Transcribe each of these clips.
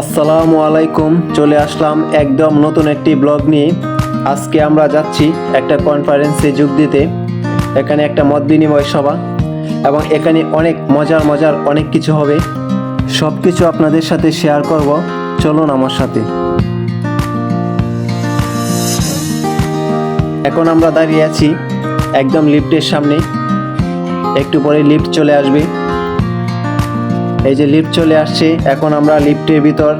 আসসালামু আলাইকুম। চলে আসলাম একদম নতুন একটি ব্লগ নিয়ে। আজকে আমরা যাচ্ছি একটা কনফারেন্সে যোগ দিতে। এখানে একটা মত বিনিময় সভা এবং এখানে অনেক মজার অনেক কিছু হবে। সব কিছু আপনাদের সাথে শেয়ার করব, চলুন আমার সাথে। এখন আমরা দাঁড়িয়ে আছি একদম লিফটের সামনে। একটু পরে লিফট চলে আসবে। এই যে লিফট চলে আসছে, এখন আমরা লিফটের ভিতর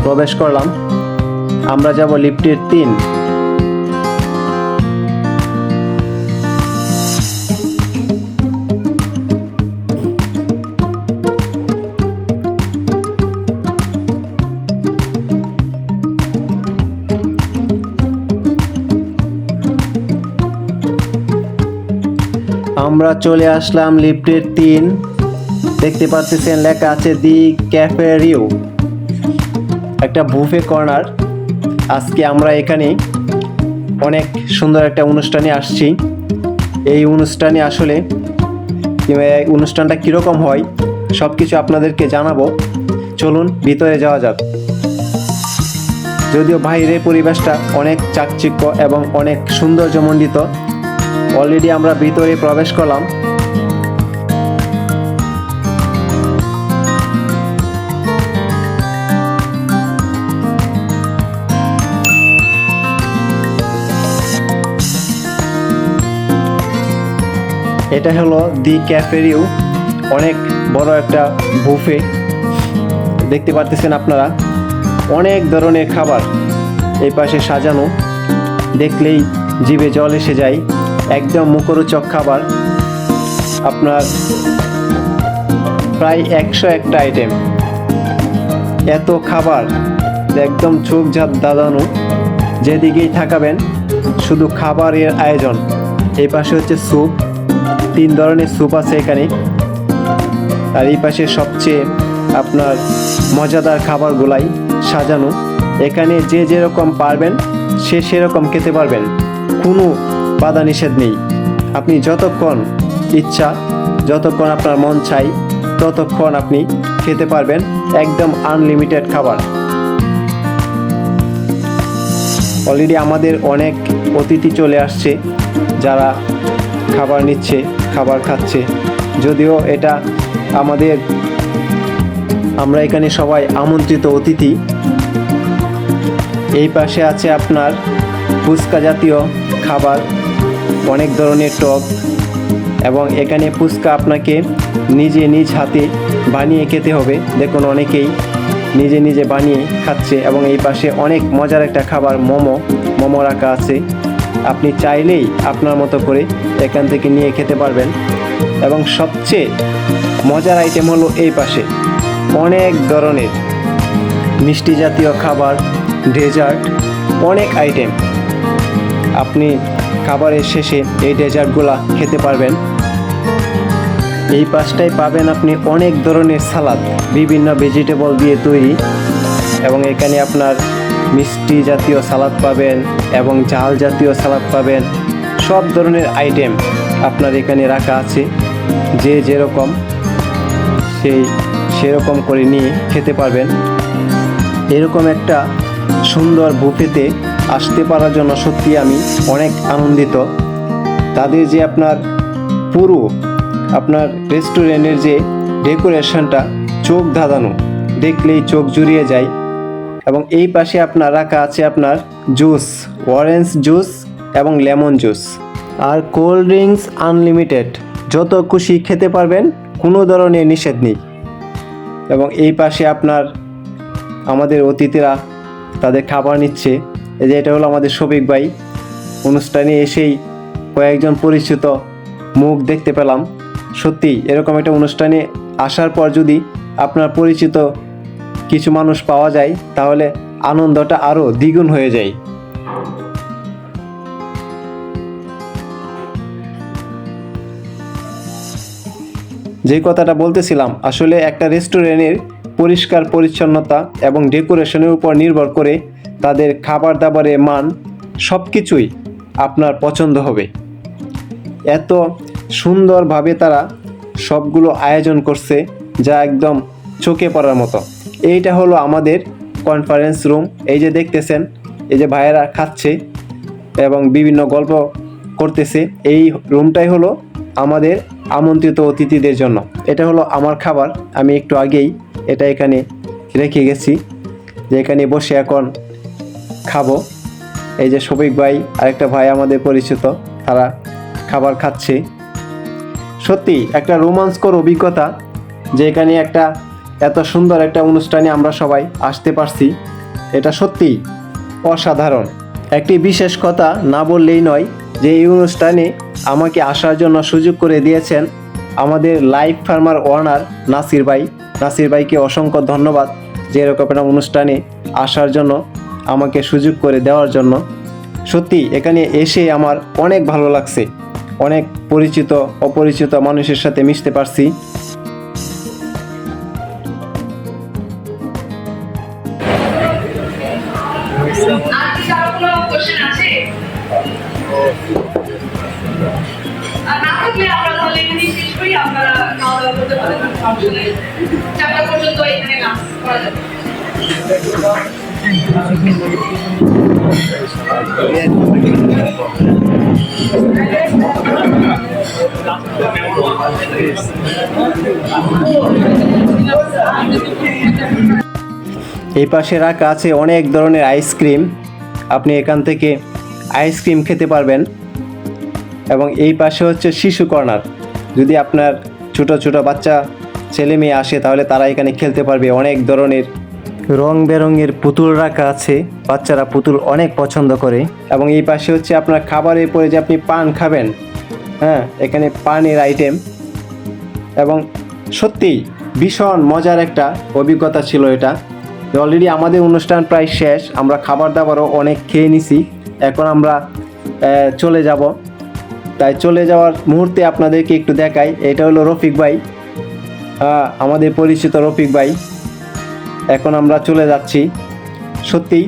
প্রবেশ করলাম। আমরা যাব লিফটের 3। আমরা চলে আসলাম লিফটের 3। দেখতে পাচ্ছেন লেখা আছে দি ক্যাফে রিউ, একটা বুফে কর্নার। আজকে আমরা এখানে অনেক সুন্দর একটা অনুষ্ঠানে আসছি। এই অনুষ্ঠানে আসলে অনুষ্ঠানটা কীরকম হয় সব কিছু আপনাদেরকে জানাবো। চলুন ভিতরে যাওয়া যাক। যদিও বাইরের পরিবেশটা অনেক চাকচিক্য এবং অনেক সৌন্দর্যমণ্ডিত। অলরেডি আমরা ভিতরে প্রবেশ করলাম। এটা হলো দি ক্যাফে রিউ, অনেক বড় একটা বুফে। দেখতে পাচ্ছেন আপনারা অনেক ধরনের খাবার এই পাশে সাজানো, দেখলেই জিভে জল এসে যায়। একদম মুখরোচক খাবার। আপনার প্রায় 101টা আইটেম, এত খাবার একদম চোখ দাদানো। যেদিকেই থাকাবেন শুধু খাবারের আয়োজন। এই পাশে হচ্ছে স্যুপ, 3 ধরনের স্যুপ আছে এখানে। আর এই পাশে সবচেয়ে আপনার মজাদার খাবারগুলাই সাজানো। এখানে যে যেরকম পারবেন সে সেরকম খেতে পারবেন, কোনো বাধা নিষেধ নেই। আপনি যতক্ষণ ইচ্ছা, যতক্ষণ আপনার মন চাই ততক্ষণ আপনি খেতে পারবেন। একদম আনলিমিটেড খাবার। অলরেডি আমাদের অনেক অতিথি চলে আসছে, যারা খাবার নিচ্ছে, খাবার খাচ্ছে। যদিও এটা আমরা এখানে সবাই আমন্ত্রিত অতিথি। এই পাশে আছে আপনার ফুচকা জাতীয় খাবার, অনেক ধরনের টক। এবং এখানে ফুচকা আপনাকে নিজ হাতে বানিয়ে খেতে হবে। দেখুন অনেকেই নিজে বানিয়ে খাচ্ছে। এবং এই পাশে অনেক মজার একটা খাবার মোমো রাখা আছে। আপনি চাইলেই আপনার মতো করে এখান থেকে নিয়ে খেতে পারবেন। এবং সবচেয়ে মজার আইটেম হলো এই পাশে অনেক ধরনের মিষ্টি জাতীয় খাবার, ডেজার্ট, অনেক আইটেম। আপনি খাবারের শেষে এই ডেজার্টগুলা খেতে পারবেন। এই পাশটায় পাবেন আপনি অনেক ধরনের সালাদ, বিভিন্ন ভেজিটেবল দিয়ে তৈরি। এবং এখানে আপনার মিষ্টি জাতীয় সালাদ পাবেন এবং ঝাল জাতীয় সালাদ পাবেন। সব ধরনের আইটেম আপনার এখানে রাখা আছে। যে যেরকম সেরকম করে নিয়ে খেতে পারবেন। এরকম একটা সুন্দর বুফেতে আসতে পারার জন্য সত্যি আমি অনেক আনন্দিত। তাদের যে আপনার রেস্টুরেন্টের যে ডেকোরেশনটা চোখ ধাঁধানো, দেখলেই চোখ জুড়িয়ে যায়। এবং এই পাশে আপনার রাখা আছে আপনার জুস, অরেঞ্জ জুস এবং লেমন জুস। আর কোল্ড ড্রিঙ্কস আনলিমিটেড, যত খুশি খেতে পারবেন, কোনো ধরনের নিষেধ নেই। এবং এই পাশে আপনার আমাদের অতিথিরা তাদের খাবার নিচ্ছে। এই যে এটা হলো আমাদের শফিক ভাই। অনুষ্ঠানে এসেই কয়েকজন পরিচিত মুখ দেখতে পেলাম। সত্যি এরকম একটা অনুষ্ঠানে আসার পর যদি আপনার পরিচিত কিছু মানুষ পাওয়া যায় তাহলে আনন্দটা আরও দ্বিগুণ হয়ে যায়। যে কথাটা বলতেছিলাম, আসলে একটা রেস্টুরেন্টের পরিষ্কার পরিচ্ছন্নতা এবং ডেকোরেশনের উপর নির্ভর করে তাদের খাবার দাবারের মান সব কিছুই আপনার পছন্দ হবে। এত সুন্দরভাবে তারা সবগুলো আয়োজন করছে যা একদম চোখে পড়ার মতো। এইটা হলো আমাদের কনফারেন্স রুম। এই যে দেখতেছেন, এই যে ভাইয়েরা খাচ্ছে এবং বিভিন্ন গল্প করতেছে। এই রুমটাই হলো আমাদের আমন্ত্রিত অতিথিদের জন্য। এটা হলো আমার খাবার, আমি একটু আগেই এটা এখানে রেখে গেছি, যে এখানে বসে এখন খাবো। এই যে শফিক ভাই আরেকটা ভাই আমাদের পরিচিত, তারা খাবার খাচ্ছে। সত্যি একটা রোমাঞ্চকর অভিজ্ঞতা যে এখানে একটা এত সুন্দর একটা অনুষ্ঠানে আমরা সবাই আসতে পারছি, এটা সত্যি অসাধারণ। একটি বিশেষ কথা না বললেই নয় যে এই অনুষ্ঠানে আমাকে আসার জন্য সুযোগ করে দিয়েছেন আমাদের লাইভ ফার্মার ওনার নাসির ভাই। নাসির ভাইকে অসংখ্য ধন্যবাদ যে এরকম একটা অনুষ্ঠানে আসার জন্য, আমাকে সুযোগ করে দেওয়ার জন্য। সত্যি এখানে এসে আমার অনেক ভালো লাগছে, অনেক পরিচিত অপরিচিত মানুষের সাথে মিশতে পারছি। এই পাশে রাখা আছে অনেক ধরনের আইসক্রিম, আপনি এখান থেকে আইসক্রিম খেতে পারবেন। এবং এই পাশে হচ্ছে শিশু কর্নার, যদি আপনার ছোট ছোট বাচ্চা ছেলে মেয়ে আসে তাহলে তারা এখানে খেলতে পারবে। অনেক ধরনের রং বেরঙের পুতুল রাখা আছে, বাচ্চারা পুতুল অনেক পছন্দ করে। এবং এই পাশে হচ্ছে আপনার খাবারের পরে যে আপনি পান খাবেন, হ্যাঁ এখানে পানের আইটেম। এবং সত্যি ভীষণ মজার একটা অভিজ্ঞতা ছিল এটা। অলরেডি আমাদের অনুষ্ঠান প্রায় শেষ, আমরা খাবার দাবারও অনেক খেয়ে নিছি, এখন আমরা চলে যাব। তাই চলে যাওয়ার মুহূর্তে আপনাদেরকে একটু দেখাই, এটা হলো রফিক ভাই, আমাদের পরিচিত রফিক ভাই। এখন আমরা চলে যাচ্ছি। সত্যি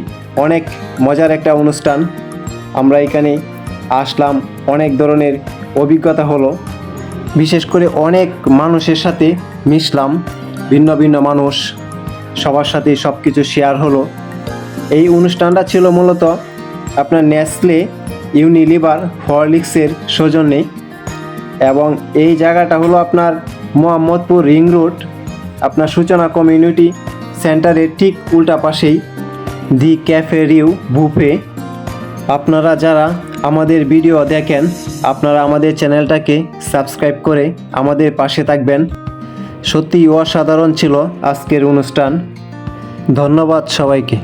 অনেক মজার একটা অনুষ্ঠান, আমরা এখানে আসলাম, অনেক ধরনের অভিজ্ঞতা হলো। বিশেষ করে অনেক মানুষের সাথে মিশলাম, ভিন্ন ভিন্ন মানুষ, সবার সাথে সব কিছু শেয়ার হলো। এই অনুষ্ঠানটা ছিল মূলত আপনার নেসলে, ইউনিলিভার, হরলিক্সের সৌজন্যে। এবং এই জায়গাটা হলো আপনার মোহাম্মদপুর রিং রোড, আপনার সূচনা কমিউনিটি সেন্টারের ঠিক উল্টা পাশেই দি ক্যাফে রিউ বুফে। আপনারা যারা আমাদের ভিডিও দেখেন, আপনারা আমাদের চ্যানেলটাকে সাবস্ক্রাইব করে আমাদের পাশে থাকবেন। সত্যিই অসাধারণ ছিল আজকের অনুষ্ঠান। ধন্যবাদ সবাইকে।